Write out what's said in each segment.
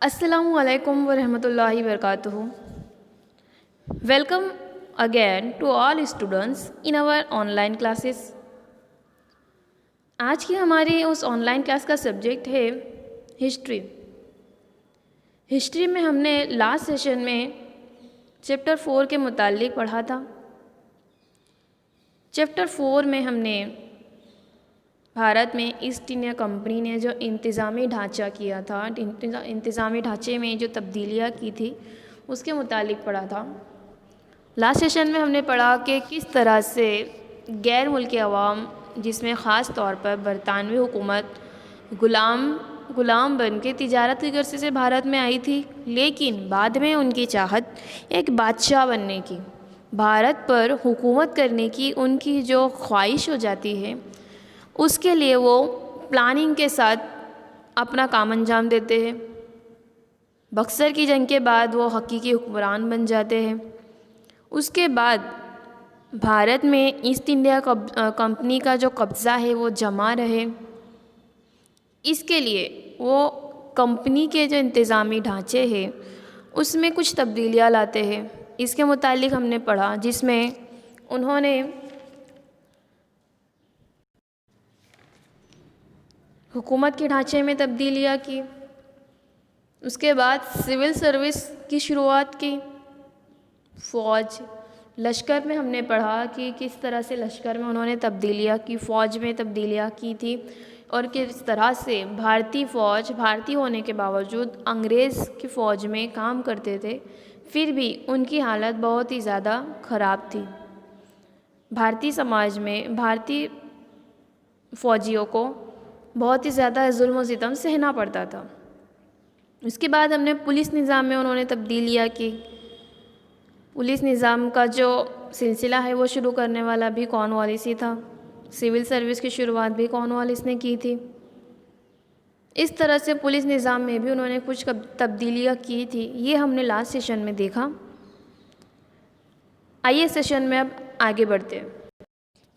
السلام علیکم ورحمۃ اللہ وبرکاتہ. Welcome again to all students in our online classes. آج کی ہماری اس آن لائن کلاس کا سبجیکٹ ہے ہسٹری. ہسٹری میں ہم نے لاسٹ سیشن میں چیپٹر 4 کے متعلق پڑھا تھا. چیپٹر 4 میں ہم نے بھارت میں ایسٹ انڈیا کمپنی نے جو انتظامی ڈھانچہ کیا تھا، انتظامی ڈھانچے میں جو تبدیلیاں کی تھی اس کے متعلق پڑھا تھا. لاسٹ سیشن میں ہم نے پڑھا کہ کس طرح سے غیر ملکی عوام، جس میں خاص طور پر برطانوی حکومت غلام بن کے تجارت کی غرض سے بھارت میں آئی تھی، لیکن بعد میں ان کی چاہت ایک بادشاہ بننے کی، بھارت پر حکومت کرنے کی ان کی جو خواہش ہو جاتی ہے، اس کے لیے وہ پلاننگ کے ساتھ اپنا کام انجام دیتے ہیں. بکسر کی جنگ کے بعد وہ حقیقی حکمران بن جاتے ہیں. اس کے بعد بھارت میں ایسٹ انڈیا کمپنی کا جو قبضہ ہے وہ جمع رہے. اس کے لیے وہ کمپنی کے جو انتظامی ڈھانچے ہیں اس میں کچھ تبدیلیاں لاتے ہیں. اس کے متعلق ہم نے پڑھا، جس میں انہوں نے حکومت کے ڈھانچے میں تبدیلیاں کی. اس کے بعد سول سروس کی شروعات کی. فوج، لشکر میں ہم نے پڑھا کہ کس طرح سے لشکر میں انہوں نے تبدیلیاں کی، فوج میں تبدیلیاں کی تھی، اور کس طرح سے بھارتی فوج بھارتی ہونے کے باوجود انگریز کی فوج میں کام کرتے تھے، پھر بھی ان کی حالت بہت ہی زیادہ خراب تھی. بھارتی سماج میں بھارتی فوجیوں کو بہت ہی زیادہ ظلم و ستم سہنا پڑتا تھا. اس کے بعد ہم نے پولیس نظام میں انہوں نے تبدیلیاں کی. پولیس نظام کا جو سلسلہ ہے وہ شروع کرنے والا بھی کارنوالیس ہی تھا. سول سروس کی شروعات بھی کارنوالیس نے کی تھی. اس طرح سے پولیس نظام میں بھی انہوں نے کچھ تبدیلیاں کی تھی. یہ ہم نے لاسٹ سیشن میں دیکھا. آئیے سیشن میں اب آگے بڑھتے ہیں.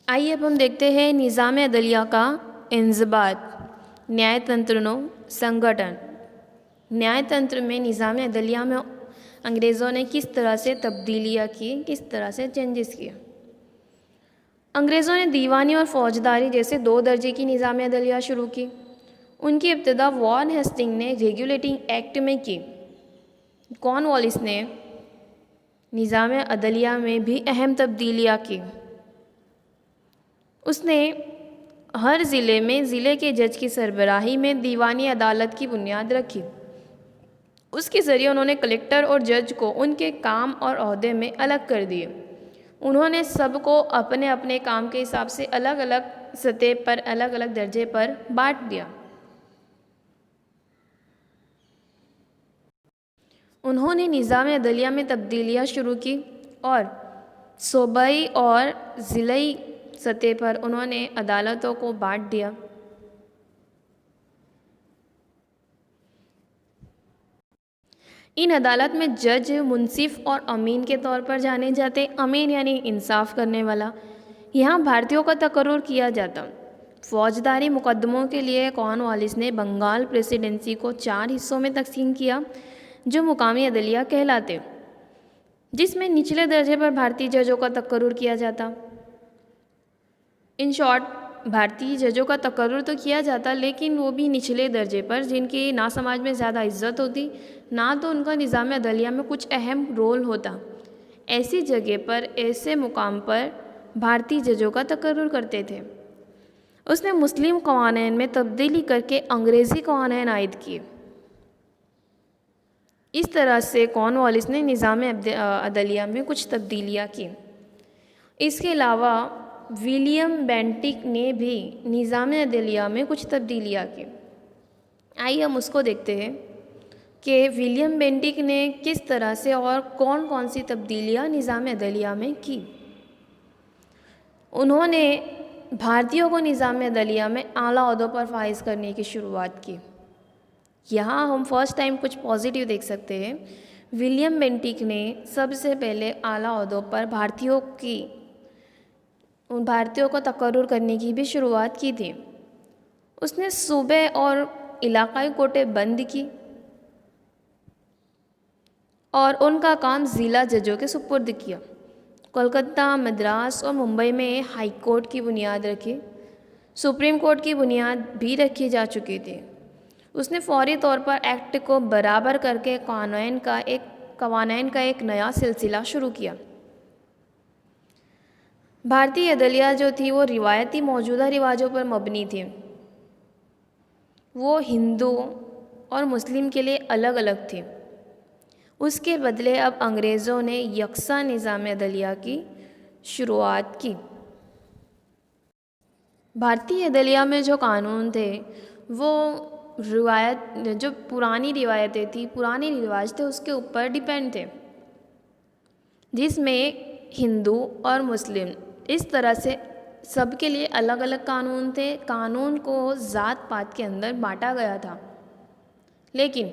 آئیے اب ہم دیکھتے ہیں نظام عدلیہ کا انضباط، نیائے تنترنو سنگھٹن. نیائے تنتر میں نظام عدلیہ میں انگریزوں نے کس طرح سے تبدیلیاں کی، کس طرح سے چینجز کیے. انگریزوں نے دیوانی اور فوجداری جیسے 2 درجے کی نظام عدلیہ شروع کی. ان کی ابتدا وارن ہیسٹنگ نے ریگولیٹنگ ایکٹ میں کی. کارنوالیس نے نظام عدلیہ میں بھی اہم تبدیلیاں کی. اس نے ہر ضلع میں ضلع کے جج کی سربراہی میں دیوانی عدالت کی بنیاد رکھی. اس کے ذریعے انہوں نے کلکٹر اور جج کو ان کے کام اور عہدے میں الگ کر دیے. انہوں نے سب کو اپنے اپنے کام کے حساب سے الگ الگ سطح پر، الگ الگ درجے پر بانٹ دیا. انہوں نے نظام عدلیہ میں تبدیلیاں شروع کی اور صوبائی اور ضلعی سطح پر انہوں نے عدالتوں کو بانٹ دیا. ان عدالت میں جج منصف اور امین کے طور پر جانے جاتے. امین یعنی انصاف کرنے والا. یہاں بھارتیوں کا تقرر کیا جاتا. فوجداری مقدموں کے لیے کارنوالیس نے بنگال پریسیڈنسی کو 4 حصوں میں تقسیم کیا جو مقامی عدلیہ کہلاتے، جس میں نچلے درجے پر بھارتی ججوں کا تقرر کیا جاتا. ان شارٹ، بھارتی ججوں کا تقرر تو کیا جاتا، لیکن وہ بھی نچلے درجے پر، جن کی نہ سماج میں زیادہ عزت ہوتی، نہ تو ان کا نظام عدلیہ میں کچھ اہم رول ہوتا. ایسی جگہ پر، ایسے مقام پر بھارتی ججوں کا تقرر کرتے تھے. اس نے مسلم قوانین میں تبدیلی کر کے انگریزی قوانین عائد کیے. اس طرح سے کارنوالیس نے نظام عدلیہ میں کچھ تبدیلیاں کی. اس کے علاوہ ولیم بینٹک نے بھی نظام عدلیہ میں کچھ تبدیلیاں کی. آئیے ہم اس کو دیکھتے ہیں کہ ولیم بینٹک نے کس طرح سے اور کون کون سی تبدیلیاں نظام عدلیہ میں کی. انہوں نے بھارتیوں کو نظام عدلیہ میں اعلیٰ عہدوں پر فائز کرنے کی شروعات کی. یہاں ہم فرسٹ ٹائم کچھ پازیٹیو دیکھ سکتے ہیں. ولیم بینٹک نے سب سے پہلے اعلیٰ عہدوں پر بھارتیوں کو تقرر کرنے کی بھی شروعات کی تھی. اس نے صوبے اور علاقائی کوٹے بند کی. اور ان کا کام ضلع ججوں کے سپرد کیا۔ کولکتہ، مدراس اور ممبئی میں ہائی کورٹ کی بنیاد رکھی، سپریم کورٹ کی بنیاد بھی رکھی جا چکی تھی۔ اس نے فوری طور پر ایکٹ کو برابر کر کے قوانین کا ایک نیا سلسلہ شروع کیا۔ بھارتی عدلیہ جو تھی وہ روایتی موجودہ رواجوں پر مبنی تھی۔ وہ ہندو اور مسلم کے لیے الگ الگ تھی۔ اس کے بدلے اب انگریزوں نے یکساں نظام عدلیہ کی شروعات کی۔ بھارتی عدلیہ میں جو قانون تھے وہ جو پرانی روایتیں تھیں، پرانے رواج تھے، اس کے اوپر ڈیپینڈ تھے، جس میں ہندو اور مسلم اس طرح سے سب کے لیے الگ الگ قانون تھے۔ قانون کو ذات پات کے اندر بانٹا گیا تھا، لیکن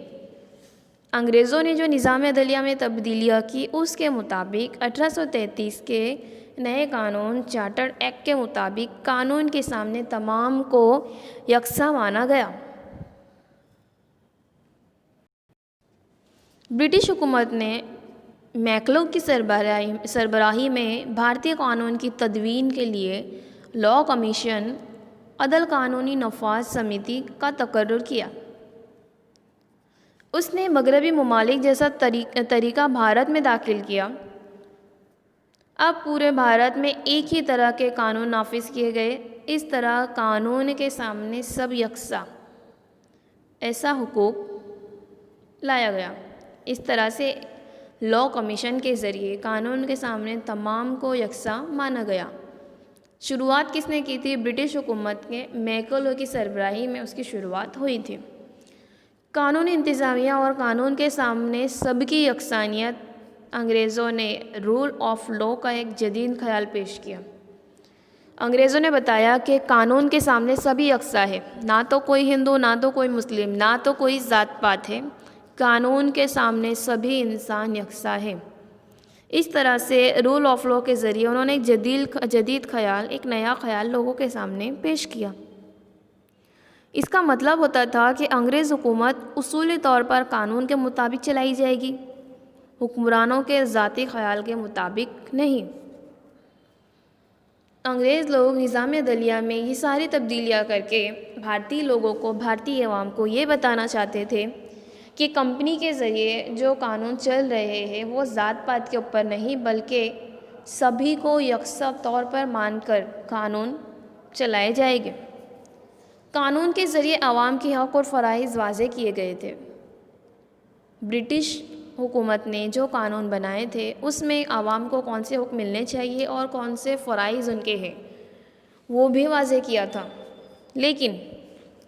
انگریزوں نے جو نظام عدلیہ میں تبدیلیاں کی اس کے مطابق 1833 کے نئے قانون چارٹر ایکٹ کے مطابق قانون کے سامنے تمام کو یکساں مانا گیا۔ برٹش حکومت نے میکلو کی سربراہی میں بھارتی قانون کی تدوین کے لیے لاء کمیشن، عدل قانونی نفاذ سمیتی کا تقرر کیا۔ اس نے مغربی ممالک جیسا طریقہ بھارت میں داخل کیا۔ اب پورے بھارت میں ایک ہی طرح کے قانون نافذ کیے گئے۔ اس طرح قانون کے سامنے سب یکساں ایسا حقوق لایا گیا۔ اس طرح سے لاء کمیشن کے ذریعے قانون کے سامنے تمام کو یکساں مانا گیا۔ شروعات کس نے کی تھی؟ برٹش حکومت کے میکلو کی سربراہی میں اس کی شروعات ہوئی تھی۔ قانونی انتظامیہ اور قانون کے سامنے سب کی یکسانیت، انگریزوں نے رول آف لاء کا ایک جدید خیال پیش کیا۔ انگریزوں نے بتایا کہ قانون کے سامنے سبھی یکساں ہے، نہ تو کوئی ہندو، نہ تو کوئی مسلم، نہ تو کوئی ذات پات ہے، قانون کے سامنے سبھی انسان یکساں ہیں۔ اس طرح سے رول آف لاء کے ذریعے انہوں نے ایک جدید خیال، ایک نیا خیال لوگوں کے سامنے پیش کیا۔ اس کا مطلب ہوتا تھا کہ انگریز حکومت اصولی طور پر قانون کے مطابق چلائی جائے گی، حکمرانوں کے ذاتی خیال کے مطابق نہیں۔ انگریز لوگ نظام عدلیہ میں یہ ساری تبدیلیاں کر کے بھارتی لوگوں کو، بھارتی عوام کو یہ بتانا چاہتے تھے کہ کمپنی کے ذریعے جو قانون چل رہے ہیں وہ ذات پات کے اوپر نہیں بلکہ سبھی کو یکساں طور پر مان کر قانون چلائے جائیں گے۔ قانون کے ذریعے عوام کے حق اور فرائض واضح کیے گئے تھے۔ برٹش حکومت نے جو قانون بنائے تھے اس میں عوام کو کون سے حقوق ملنے چاہیے اور کون سے فرائض ان کے ہیں وہ بھی واضح کیا تھا، لیکن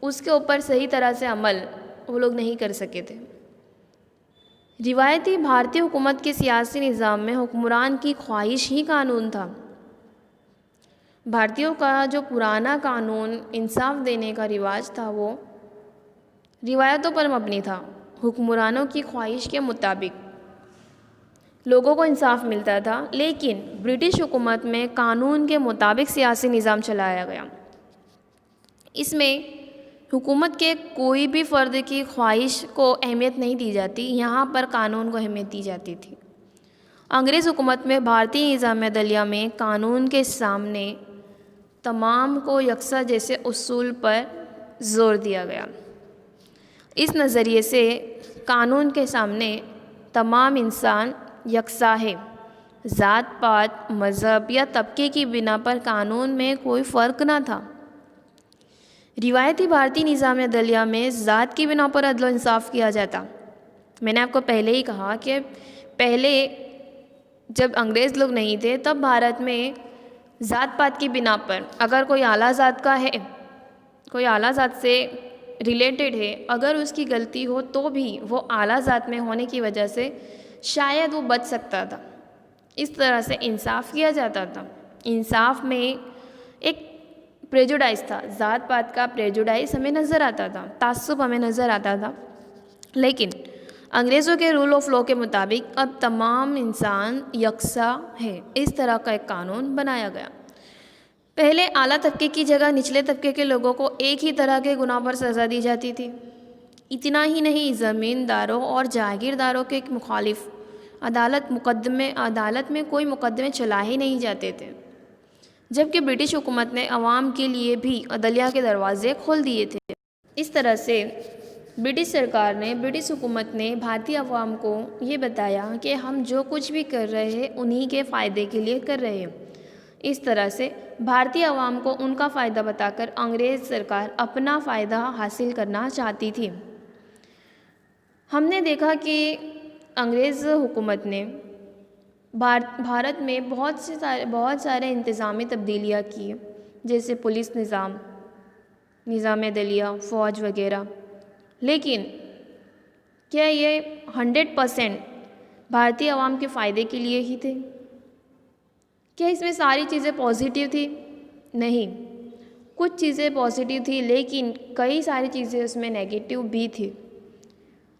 اس کے اوپر صحیح طرح سے عمل وہ لوگ نہیں کر سکے تھے۔ روایتی بھارتی حکومت کے سیاسی نظام میں حکمران کی خواہش ہی قانون تھا۔ بھارتیوں کا جو پرانا قانون انصاف دینے کا رواج تھا وہ روایتوں پر مبنی تھا۔ حکمرانوں کی خواہش کے مطابق لوگوں کو انصاف ملتا تھا، لیکن برٹش حکومت میں قانون کے مطابق سیاسی نظام چلایا گیا۔ اس میں حکومت کے کوئی بھی فرد کی خواہش کو اہمیت نہیں دی جاتی، یہاں پر قانون کو اہمیت دی جاتی تھی۔ انگریز حکومت میں بھارتی نظام عدلیہ میں قانون کے سامنے تمام کو یکساں جیسے اصول پر زور دیا گیا۔ اس نظریے سے قانون کے سامنے تمام انسان یکساں ہے۔ ذات پات، مذہب یا طبقے کی بنا پر قانون میں کوئی فرق نہ تھا۔ روایتی بھارتی نظام عدلیہ میں ذات کی بنا پر عدل و انصاف کیا جاتا۔ میں نے آپ کو پہلے ہی کہا کہ پہلے جب انگریز لوگ نہیں تھے تب بھارت میں ذات پات کی بنا پر اگر کوئی اعلیٰ ذات کا ہے، کوئی اعلیٰ ذات سے ریلیٹڈ ہے، اگر اس کی غلطی ہو تو بھی وہ اعلیٰ ذات میں ہونے کی وجہ سے شاید وہ بچ سکتا تھا۔ اس طرح سے انصاف کیا جاتا تھا۔ انصاف میں ایک پریجوڈائز تھا، ذات پات کا پریجوڈائز ہمیں نظر آتا تھا، تعصب ہمیں نظر آتا تھا، لیکن انگریزوں کے رول آف لاء کے مطابق اب تمام انسان یکساں ہے۔ اس طرح کا ایک قانون بنایا گیا۔ پہلے اعلیٰ طبقے کی جگہ نچلے طبقے کے لوگوں کو ایک ہی طرح کے گناہ پر سزا دی جاتی تھی۔ اتنا ہی نہیں، زمینداروں اور جاگیرداروں کے مخالف عدالت میں کوئی مقدمے چلا ہی نہیں جاتے تھے، جبکہ برٹش حکومت نے عوام کے لیے بھی عدلیہ کے دروازے کھول دیے تھے۔ اس طرح سے برٹش حکومت نے بھارتی عوام کو یہ بتایا کہ ہم جو کچھ بھی کر رہے ہیں انہی کے فائدے کے لیے کر رہے ہیں۔ اس طرح سے بھارتی عوام کو ان کا فائدہ بتا کر انگریز سرکار اپنا فائدہ حاصل کرنا چاہتی تھی۔ ہم نے دیکھا کہ انگریز حکومت نے بھارت میں بہت سارے انتظامی تبدیلیاں کی، جیسے پولیس نظام عدلیہ، فوج وغیرہ، لیکن کیا یہ 100% بھارتی عوام کے فائدے کے لیے ہی تھے؟ کیا اس میں ساری چیزیں پازیٹیو تھی؟ نہیں، کچھ چیزیں پازیٹیو تھی لیکن کئی ساری چیزیں اس میں نیگیٹیو بھی تھی۔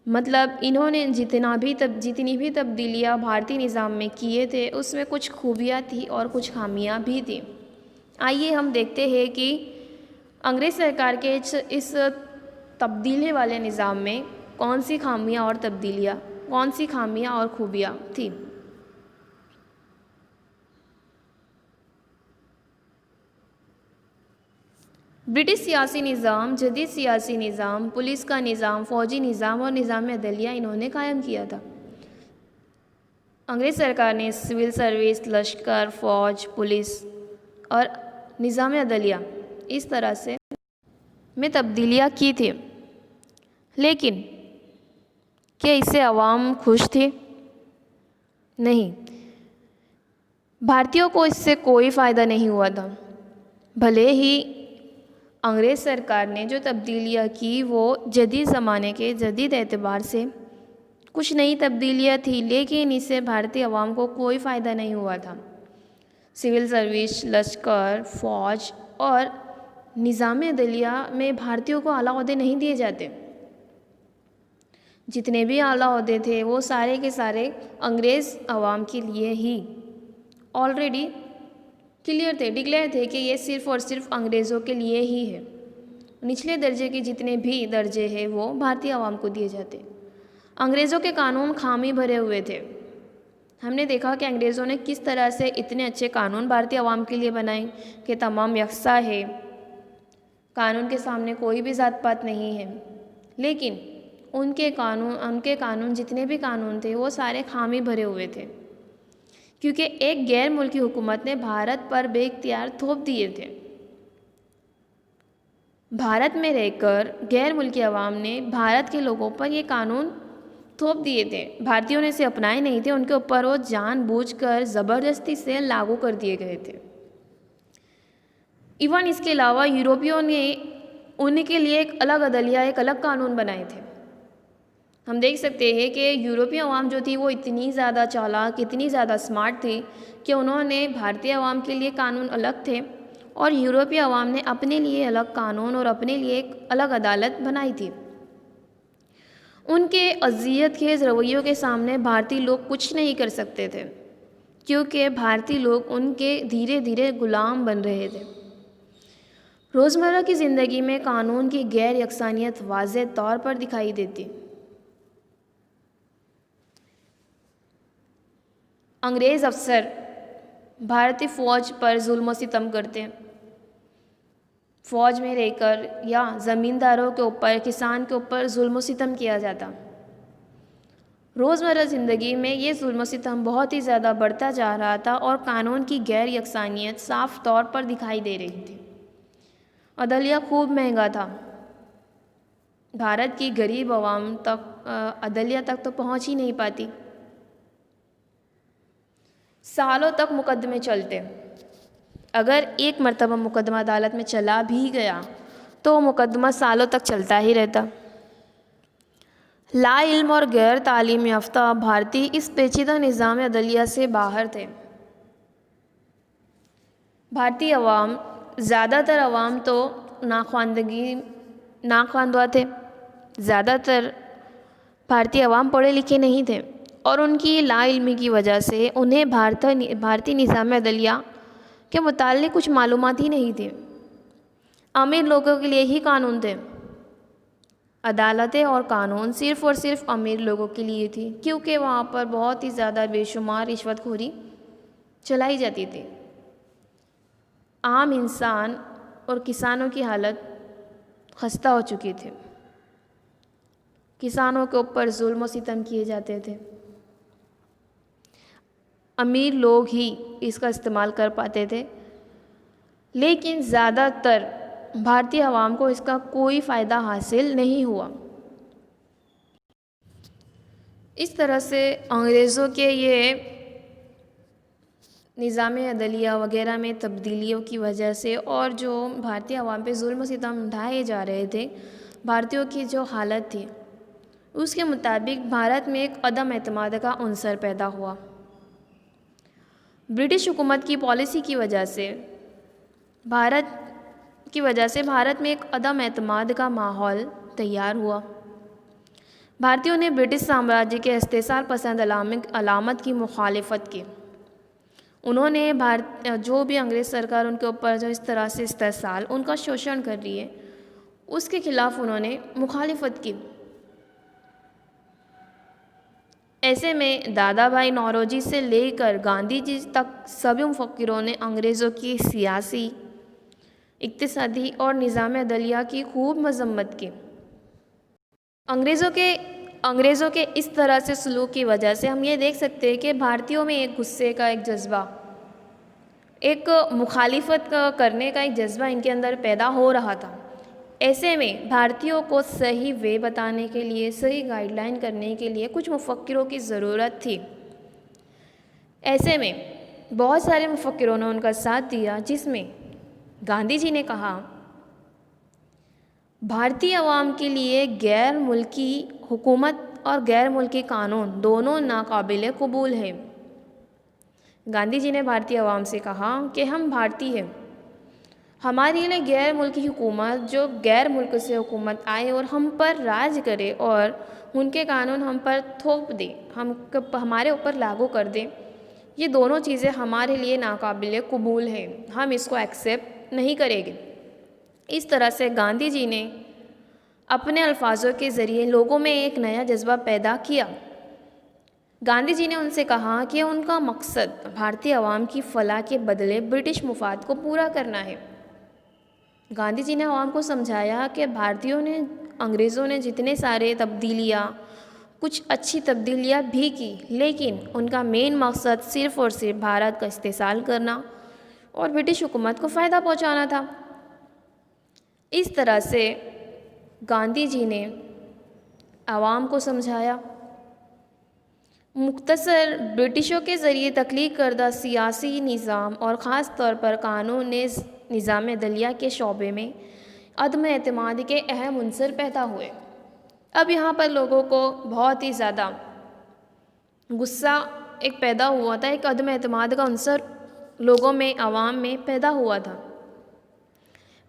مطلب انہوں نے جتنی بھی تبدیلیاں بھارتی نظام میں کیے تھے اس میں کچھ خوبیاں تھیں اور کچھ خامیاں بھی تھیں۔ آئیے ہم دیکھتے ہیں کہ انگریز سرکار کے اس تبدیلی والے نظام میں کون سی خامیاں اور خوبیاں تھیں۔ برٹش سیاسی نظام، جدید سیاسی نظام، پولیس کا نظام، فوجی نظام اور نظام عدلیہ انہوں نے قائم کیا تھا۔ انگریز سرکار نے سول سروس، لشکر، فوج، پولیس اور نظام عدلیہ اس طرح سے میں تبدیلیاں کی تھی، لیکن کیا اس سے عوام خوش تھی؟ نہیں، بھارتیوں کو اس سے کوئی فائدہ نہیں ہوا تھا۔ بھلے ہی انگریز سرکار نے جو تبدیلیاں کی وہ جدید زمانے کے جدید اعتبار سے کچھ نئی تبدیلیاں تھیں، لیکن اس سے بھارتی عوام کو کوئی فائدہ نہیں ہوا تھا۔ سول سروس، لشکر، فوج اور نظام عدلیہ میں بھارتیوں کو اعلیٰ عہدے نہیں دیے جاتے۔ جتنے بھی اعلیٰ عہدے تھے وہ سارے کے سارے انگریز عوام کے لیے ہی آلریڈی ڈکلیئر تھے کہ یہ صرف اور صرف انگریزوں کے لیے ہی ہے۔ نچلے درجے کے جتنے بھی درجے ہیں وہ بھارتی عوام کو دیے جاتے۔ انگریزوں کے قانون خامی بھرے ہوئے تھے۔ ہم نے دیکھا کہ انگریزوں نے کس طرح سے اتنے اچھے قانون بھارتی عوام کے لیے بنائے کہ تمام یکساں ہے، قانون کے سامنے کوئی بھی ذات پات نہیں ہے، لیکن ان کے قانون جتنے بھی قانون تھے وہ سارے خامی بھرے ہوئے تھے، کیونکہ ایک غیر ملکی حکومت نے بھارت پر بے اختیار تھوپ دیے تھے۔ بھارت میں رہ کر غیر ملکی عوام نے بھارت کے لوگوں پر یہ قانون تھوپ دیے تھے، بھارتیوں نے اسے اپنائے نہیں تھے، ان کے اوپر وہ جان بوجھ کر زبردستی سے لاگو کر دیے گئے تھے۔ ایون اس کے علاوہ یورپیوں نے ان کے لیے ایک الگ عدلیہ، ایک الگ قانون بنائے تھے۔ ہم دیکھ سکتے ہیں کہ یورپی عوام جو تھی وہ اتنی زیادہ چالاک، اتنی زیادہ اسمارٹ تھی کہ انہوں نے بھارتی عوام کے لیے قانون الگ تھے اور یورپی عوام نے اپنے لیے الگ قانون اور اپنے لیے ایک الگ عدالت بنائی تھی۔ ان کے اذیت خیز رویوں کے سامنے بھارتی لوگ کچھ نہیں کر سکتے تھے، کیونکہ بھارتی لوگ ان کے دھیرے دھیرے غلام بن رہے تھے۔ روزمرہ کی زندگی میں قانون کی غیر یکسانیت واضح طور پر دکھائی دیتی۔ انگریز افسر بھارتی فوج پر ظلم و ستم کرتے، فوج میں رہ کر یا زمینداروں کے اوپر، کسان کے اوپر ظلم و ستم کیا جاتا۔ روزمرہ زندگی میں یہ ظلم و ستم بہت ہی زیادہ بڑھتا جا رہا تھا اور قانون کی غیر یکسانیت صاف طور پر دکھائی دے رہی تھی۔ عدلیہ خوب مہنگا تھا، بھارت کی غریب عوام تک عدلیہ تک تو پہنچ ہی نہیں پاتی۔ سالوں تک مقدمے چلتے، اگر ایک مرتبہ مقدمہ عدالت میں چلا بھی گیا تو مقدمہ سالوں تک چلتا ہی رہتا۔ لا علم اور غیر تعلیم یافتہ بھارتی اس پیچیدہ نظام عدلیہ سے باہر تھے۔ بھارتی عوام، زیادہ تر عوام تو ناخواندہ تھے، زیادہ تر بھارتی عوام پڑھے لکھے نہیں تھے اور ان کی لا علمی کی وجہ سے انہیں بھارتی نظام عدلیہ کے متعلق کچھ معلومات ہی نہیں تھی۔ امیر لوگوں کے لیے ہی قانون تھے، عدالتیں اور قانون صرف اور صرف امیر لوگوں کے لیے تھی، کیونکہ وہاں پر بہت ہی زیادہ بے شمار رشوت خوری چلائی جاتی تھی۔ عام انسان اور کسانوں کی حالت خستہ ہو چکی تھی۔ کسانوں کے اوپر ظلم و ستم کیے جاتے تھے۔ امیر لوگ ہی اس کا استعمال کر پاتے تھے، لیکن زیادہ تر بھارتی عوام کو اس کا کوئی فائدہ حاصل نہیں ہوا۔ اس طرح سے انگریزوں کے یہ نظام عدلیہ وغیرہ میں تبدیلیوں کی وجہ سے اور جو بھارتی عوام پہ ظلم و ستم ڈھائے جا رہے تھے، بھارتیوں کی جو حالت تھی اس کے مطابق بھارت میں ایک عدم اعتماد کا عنصر پیدا ہوا۔ برٹش حکومت کی پالیسی کی وجہ سے بھارت میں ایک عدم اعتماد کا ماحول تیار ہوا۔ بھارتیوں نے برٹش سامراجیہ کے استحصال پسند علامت کی مخالفت کی۔ انہوں نے جو بھی انگریز سرکار ان کے اوپر جو اس طرح سے استحصال ان کا شوشن کر رہی ہے اس کے خلاف انہوں نے مخالفت کی۔ ایسے میں دادا بھائی نوروجی سے لے کر گاندھی جی تک سبھی مفکروں نے انگریزوں کی سیاسی، اقتصادی اور نظام عدلیہ کی خوب مذمت کی۔ انگریزوں کے اس طرح سے سلوک کی وجہ سے ہم یہ دیکھ سکتے ہیں کہ بھارتیوں میں ایک غصے کا ایک جذبہ، ایک مخالفت کرنے کا ایک جذبہ ان کے اندر پیدا ہو رہا تھا۔ ایسے میں بھارتیوں کو صحیح وے بتانے کے لیے، صحیح گائیڈ لائن کرنے کے لیے کچھ مفکروں کی ضرورت تھی۔ ایسے میں بہت سارے مفکروں نے ان کا ساتھ دیا، جس میں گاندھی جی نے کہا بھارتی عوام کے لیے غیر ملکی حکومت اور غیر ملکی قانون دونوں ناقابل قبول ہیں۔ گاندھی جی نے بھارتی عوام سے کہا کہ ہم بھارتی ہیں، ہمارے لیے غیر ملکی حکومت جو غیر ملک سے حکومت آئے اور ہم پر راج کرے اور ان کے قانون ہم پر تھوپ دے، ہمارے اوپر لاگو کر دے، یہ دونوں چیزیں ہمارے لیے ناقابل قبول ہیں، ہم اس کو ایکسیپٹ نہیں کریں گے۔ اس طرح سے گاندھی جی نے اپنے الفاظوں کے ذریعے لوگوں میں ایک نیا جذبہ پیدا کیا۔ گاندھی جی نے ان سے کہا کہ ان کا مقصد بھارتی عوام کی فلاح کے بدلے برٹش مفاد کو پورا کرنا ہے۔ گاندھی جی نے عوام کو سمجھایا کہ انگریزوں نے جتنے سارے تبدیلیاں، کچھ اچھی تبدیلیاں بھی کی، لیکن ان کا مین مقصد صرف اور صرف بھارت کا استحصال کرنا اور برٹش حکومت کو فائدہ پہنچانا تھا۔ اس طرح سے گاندھی جی نے عوام کو سمجھایا۔ مختصر برٹشوں کے ذریعے تخلیق کردہ سیاسی نظام اور خاص طور پر قانون نے نظام عدلیہ کے شعبے میں عدم اعتماد کے اہم عنصر پیدا ہوئے۔ اب یہاں پر لوگوں کو بہت ہی زیادہ غصہ ایک پیدا ہوا تھا، ایک عدم اعتماد کا عنصر لوگوں میں، عوام میں پیدا ہوا تھا۔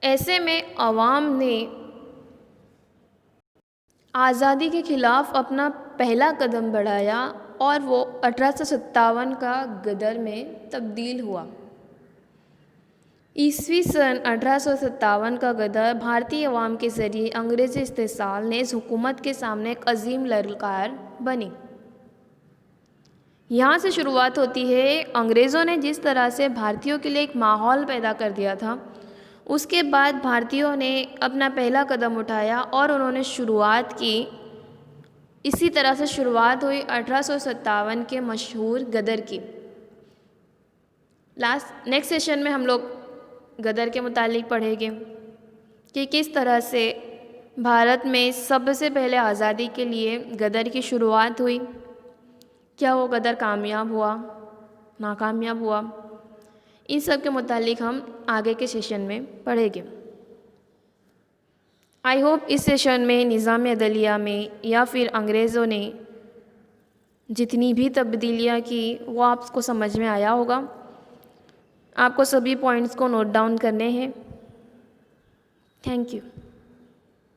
ایسے میں عوام نے آزادی کے خلاف اپنا پہلا قدم بڑھایا اور وہ 1857 کا غدر میں تبدیل ہوا۔ عیسوی سن 1857 کا غدر بھارتی عوام کے ذریعے انگریزی استحصال نیز حکومت کے سامنے ایک عظیم للکار بنی۔ یہاں سے شروعات ہوتی ہے۔ انگریزوں نے جس طرح سے بھارتیوں کے لیے ایک ماحول پیدا کر دیا تھا، اس کے بعد بھارتیوں نے اپنا پہلا قدم اٹھایا اور انہوں نے شروعات کی۔ اسی طرح سے شروعات ہوئی 1857 کے مشہور غدر کی۔ نیکسٹ سیشن میں ہم لوگ غدر کے متعلق پڑھیں گے کہ کس طرح سے بھارت میں سب سے پہلے آزادی کے لیے غدر کی شروعات ہوئی، کیا وہ غدر کامیاب ہوا، ناکامیاب ہوا، ان سب کے متعلق ہم آگے کے سیشن میں پڑھیں گے۔ آئی ہوپ اس سیشن میں نظام عدلیہ میں یا پھر انگریزوں نے جتنی بھی تبدیلیاں کی وہ آپ کو سمجھ میں آیا ہوگا۔ آپ کو سبھی پوائنٹس کو نوٹ ڈاؤن کرنے ہیں۔ Thank you.